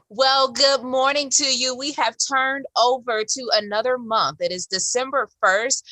Well, good morning to you. We have turned over to another month. It is December 1st.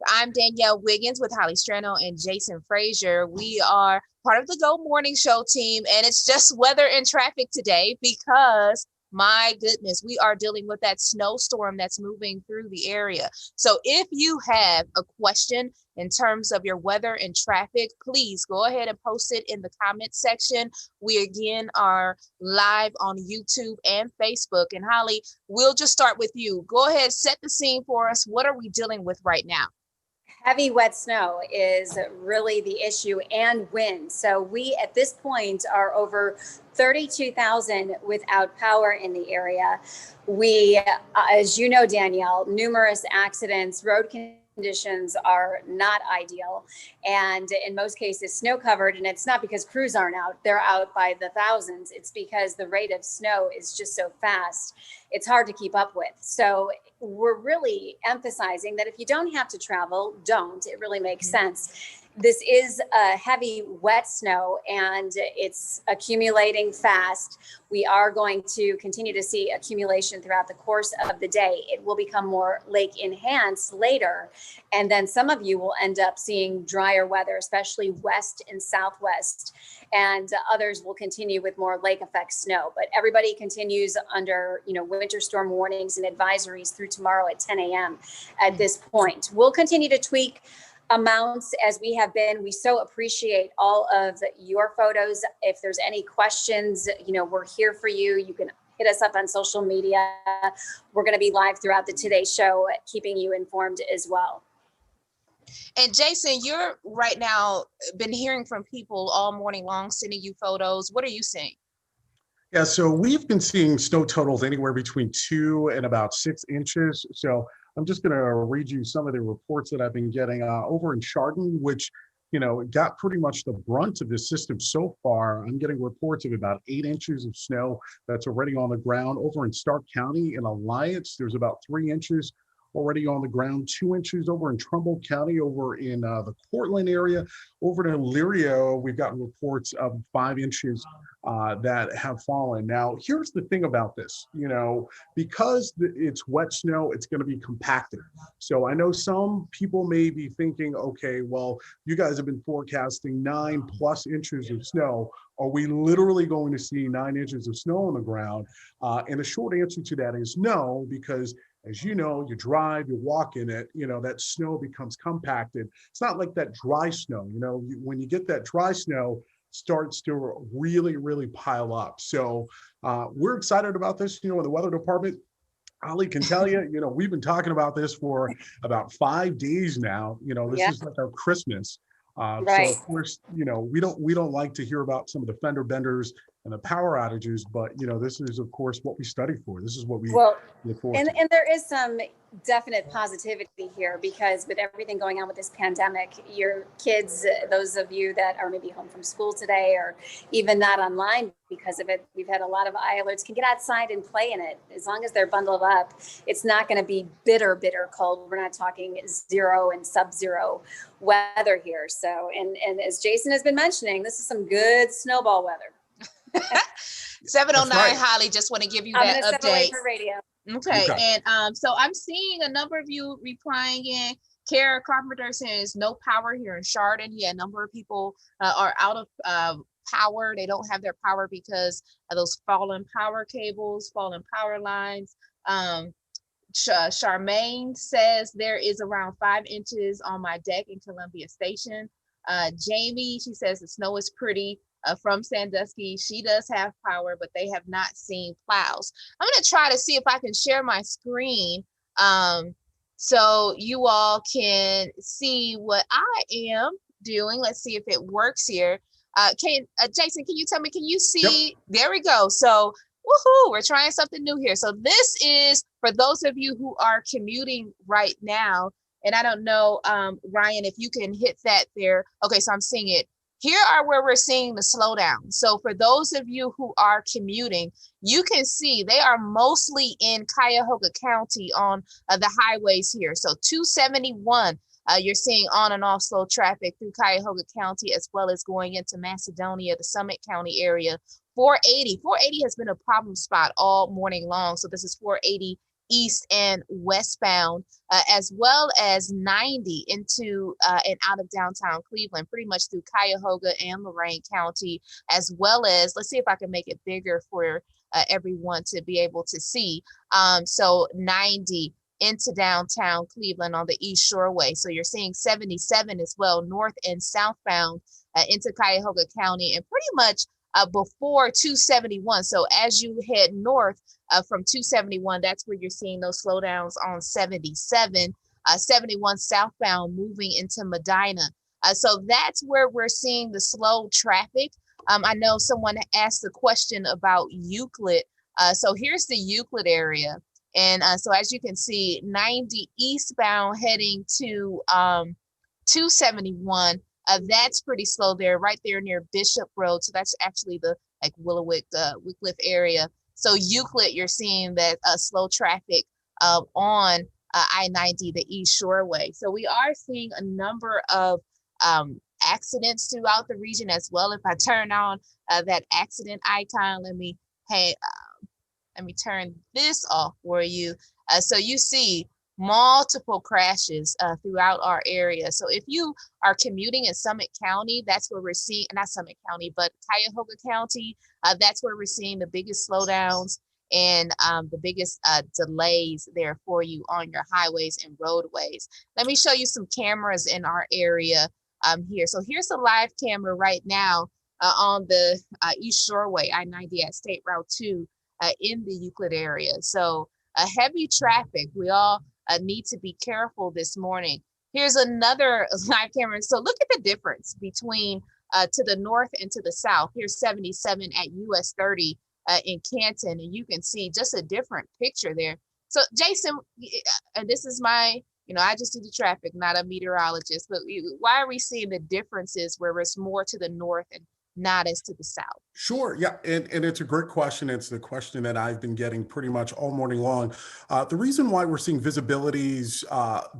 I'm Danielle Wiggins with Holly Strano and Jason Frazier. We are part of the Go Morning Show team, and it's just weather and traffic today because my goodness, we are dealing with that snowstorm that's moving through the area. So if you have a question in terms of your weather and traffic, please go ahead and post it in the comment section. We again are live on YouTube and Facebook. And Holly, we'll just start with you. Go ahead, set the scene for us. What are we dealing with right now? Heavy wet snow is really the issue, and wind. So we at this point are over 32,000 without power in the area. We, as you know, Danielle, numerous accidents, road conditions are not ideal, and in most cases snow covered. And it's not because crews aren't out, they're out by the thousands. It's because the rate of snow is just so fast, it's hard to keep up with. So we're really emphasizing that if you don't have to travel, don't. It really makes sense. This is a heavy, wet snow, and it's accumulating fast. We are going to continue to see accumulation throughout the course of the day. It will become more lake enhanced later. And then some of you will end up seeing drier weather, especially west and southwest. And others will continue with more lake effect snow. But everybody continues under, winter storm warnings and advisories through tomorrow at 10 a.m. at this point. We'll continue to tweak amounts as we have been. We so appreciate all of your photos. If there's any questions, we're here for you. You can hit us up on social media. We're going to be live throughout the Today Show, keeping you informed as well. And Jason, you're right now been hearing from people all morning long, sending you photos. What are you seeing? Yeah, so we've been seeing snow totals anywhere between 2 and about 6 inches. So I'm just going to read you some of the reports that I've been getting over in Chardon, which, got pretty much the brunt of this system so far. I'm getting reports of about 8 inches of snow that's already on the ground. Over in Stark County in Alliance, there's about 3 inches already on the ground, 2 inches over in Trumbull County, over in the Cortland area. Over in Elyria, we've gotten reports of 5 inches that have fallen. Now, here's the thing about this, because it's wet snow, it's going to be compacted. So I know some people may be thinking, okay, well, you guys have been forecasting 9+ inches of snow. Are we literally going to see 9 inches of snow on the ground? And the short answer to that is no, because as you know, you drive, you walk in it, that snow becomes compacted. It's not like that dry snow, when you get that dry snow, starts to really, really pile up. So we're excited about this, in the weather department. Holly can tell you, we've been talking about this for about 5 days now. This is like our Christmas. Right. So of course, we don't like to hear about some of the fender benders and the power outages, but this is of course what we study for. This is what we look forward to. And there is some definite positivity here, because with everything going on with this pandemic, your kids, those of you that are maybe home from school today or even not online because of it, we've had a lot of alerts, can get outside and play in it. As long as they're bundled up, it's not going to be bitter cold. We're not talking 0 and sub-zero weather here. So, and as Jason has been mentioning, this is some good snowball weather. 709 right. Holly, just want to give you that update. Step away for radio. Okay. And so I'm seeing a number of you replying in. Kara Carpenter says no power here in Chardon. Yeah, a number of people are out of power. They don't have their power because of those fallen power cables, fallen power lines. Charmaine says there is around 5 inches on my deck in Columbia Station. Jamie, she says the snow is pretty. From Sandusky, she does have power, but they have not seen plows. I'm going to try to see if I can share my screen so you all can see what I am doing. Let's see if it works here. Jason, can you tell me, can you see? Yep. There we go. So, woohoo, we're trying something new here. So this is for those of you who are commuting right now. And I don't know, Ryan, if you can hit that there. Okay, so I'm seeing it. Here are where we're seeing the slowdown. So for those of you who are commuting, you can see they are mostly in Cuyahoga County on the highways here. So 271, you're seeing on and off slow traffic through Cuyahoga County, as well as going into Macedonia, the Summit County area. 480 has been a problem spot all morning long. So this is 480 east and westbound, as well as 90 into and out of downtown Cleveland, pretty much through Cuyahoga and Lorain County, as well as, let's see if I can make it bigger for everyone to be able to see. So 90 into downtown Cleveland on the East Shoreway. So you're seeing 77 as well, north and southbound into Cuyahoga County, and pretty much before 271. So as you head north from 271, that's where you're seeing those slowdowns on 77, 71 southbound moving into Medina. So that's where we're seeing the slow traffic. I know someone asked the question about Euclid. So here's the Euclid area. And so as you can see, 90 eastbound heading to 271. That's pretty slow there, right there near Bishop Road. So that's actually the like Willowick, Wycliffe area. So Euclid, you're seeing that slow traffic on I-90, the East Shoreway. So we are seeing a number of accidents throughout the region as well. If I turn on that accident icon, let me turn this off for you. So you see multiple crashes throughout our area. So if you are commuting in Summit County, that's where we're seeing, not Summit County, but Cuyahoga County, that's where we're seeing the biggest slowdowns and the biggest delays there for you on your highways and roadways. Let me show you some cameras in our area here. So here's a live camera right now on the East Shoreway, I-90 at State Route 2 in the Euclid area. So heavy traffic. We all need to be careful this morning. Here's another live camera. So look at the difference between to the north and to the south. Here's 77 at US 30 in Canton, and you can see just a different picture there. So Jason, and this is my, I just do the traffic, not a meteorologist, but why are we seeing the differences where it's more to the north and not as to the south? Sure. Yeah. And it's a great question. It's the question that I've been getting pretty much all morning long. The reason why we're seeing visibilities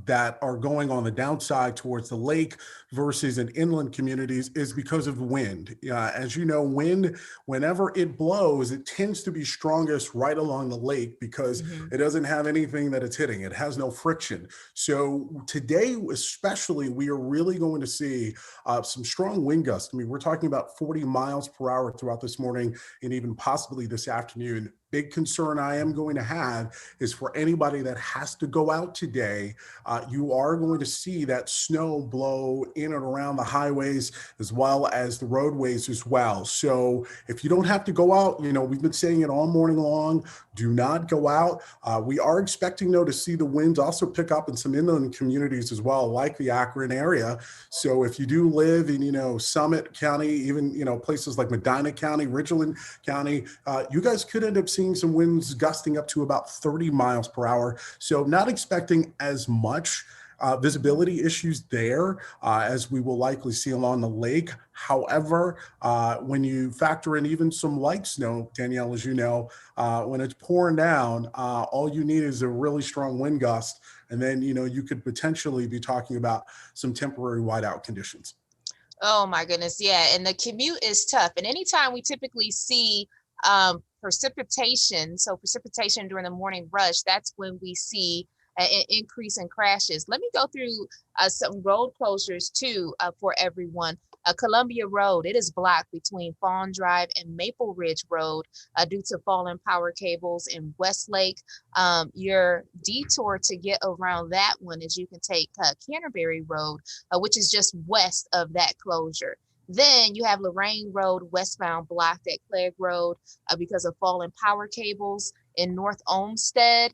that are going on the downside towards the lake versus in inland communities is because of wind. As you know, wind, whenever it blows, it tends to be strongest right along the lake because it doesn't have anything that it's hitting. It has no friction. So today, especially, we are really going to see some strong wind gusts. I mean, we're talking about 40 miles per hour throughout this morning and even possibly this afternoon. Big concern I am going to have is for anybody that has to go out today, you are going to see that snow blow in and around the highways as well as the roadways as well. So if you don't have to go out, we've been saying it all morning long, do not go out. We are expecting though to see the winds also pick up in some inland communities as well, like the Akron area. So if you do live in, Summit County, even, places like Medina County, Ridgeland County, you guys could end up seeing some winds gusting up to about 30 miles per hour. So not expecting as much visibility issues there as we will likely see along the lake. However, when you factor in even some light snow, Danielle, as you know, when it's pouring down, all you need is a really strong wind gust. And then, you could potentially be talking about some temporary whiteout conditions. Oh my goodness. Yeah. And the commute is tough. And anytime we typically see precipitation, so precipitation during the morning rush, that's when we see an increase in crashes. Let me go through some road closures too for everyone. Columbia Road, it is blocked between Fawn Drive and Maple Ridge Road due to fallen power cables in Westlake. Your detour to get around that one is you can take Canterbury Road, which is just west of that closure. Then you have Lorain Road westbound blocked at Clegg Road because of fallen power cables in North Olmsted.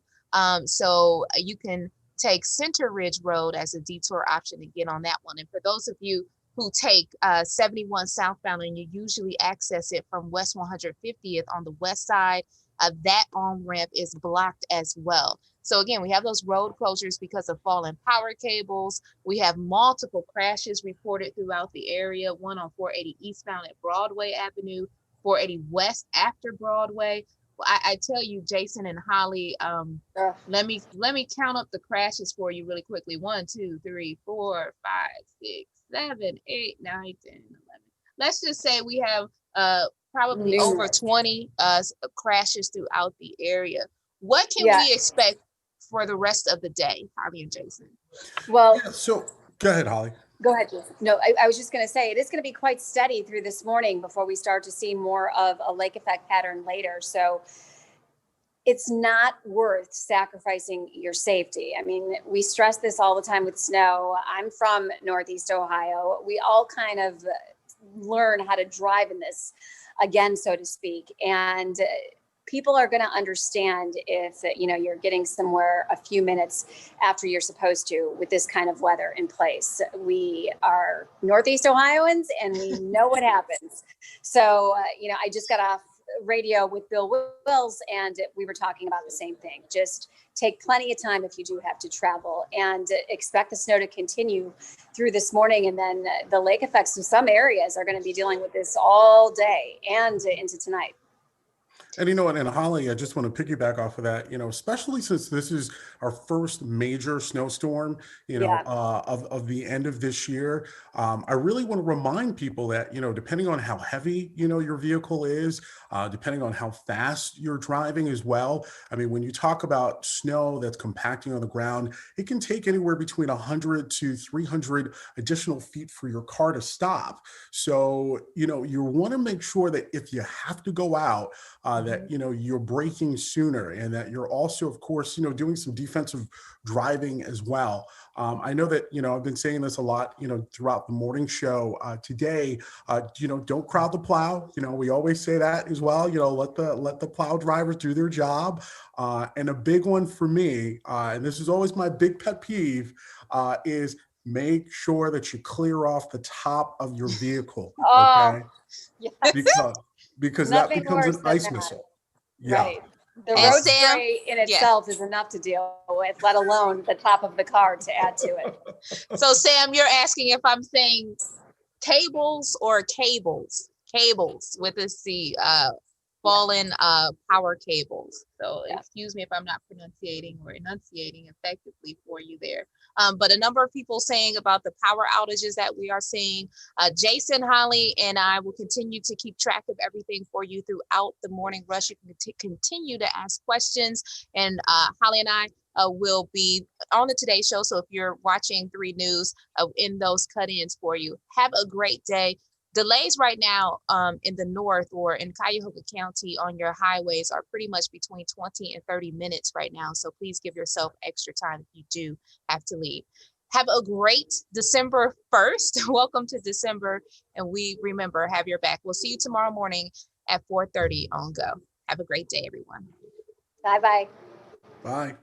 So you can take Center Ridge Road as a detour option to get on that one. And for those of you who take 71 southbound and you usually access it from West 150th on the west side, that on-ramp is blocked as well. So again, we have those road closures because of fallen power cables. We have multiple crashes reported throughout the area, one on 480 eastbound at Broadway Avenue, 480 west after Broadway. Well, I tell you, Jason and Holly, let me count up the crashes for you really quickly. 1, 2, 3, 4, 5, 6, 7, 8, 9, 10, 11. Let's just say we have probably over Numerous. 20 crashes throughout the area. What can Yeah. we expect for the rest of the day, Holly and Jason? Well, Yeah, so go ahead, Holly. go ahead, Jason. No, I was just going to say it is going to be quite steady through this morning before we start to see more of a lake effect pattern later. So it's not worth sacrificing your safety. I mean, we stress this all the time with snow. I'm from Northeast Ohio. We all kind of learn how to drive in this again, so to speak. And people are going to understand if you're getting somewhere a few minutes after you're supposed to with this kind of weather in place. We are Northeast Ohioans and we know what happens. So I just got off radio with Bill Wills and we were talking about the same thing. Just take plenty of time if you do have to travel, and expect the snow to continue through this morning. And then the lake effects in some areas are going to be dealing with this all day and into tonight. And you know what, and Holly, I just want to piggyback off of that, especially since this is our first major snowstorm, Yeah. of the end of this year. I really want to remind people that, depending on how heavy, your vehicle is, depending on how fast you're driving as well. I mean, when you talk about snow that's compacting on the ground, it can take anywhere between 100 to 300 additional feet for your car to stop. So, you want to make sure that if you have to go out, that you're braking sooner, and that you're also, of course, doing some defensive driving as well. I know that I've been saying this a lot throughout the morning show today. Don't crowd the plow. We always say that as well. Let the plow drivers do their job. And a big one for me, and this is always my big pet peeve, is make sure that you clear off the top of your vehicle. Oh, Okay, yes. because that Nothing becomes an worse than ice that. missile. Yeah. Right. The And road Sam, spray in yeah. itself is enough to deal with, let alone the top of the car to add to it. So Sam, you're asking if I'm saying cables or cables? Cables with a C, fallen power cables. So Yeah. excuse me if I'm not pronunciating or enunciating effectively for you there. But a number of people saying about the power outages that we are seeing. Jason, Holly, and I will continue to keep track of everything for you throughout the morning rush. You can continue to ask questions, and Holly and I will be on the Today Show. So if you're watching 3 News, in those cut-ins for you. Have a great day. Delays right now in the north or in Cuyahoga County on your highways are pretty much between 20 and 30 minutes right now. So please give yourself extra time if you do have to leave. Have a great December 1st. Welcome to December. And we remember, have your back. We'll see you tomorrow morning at 4:30 on Go. Have a great day, everyone. Bye-bye. Bye.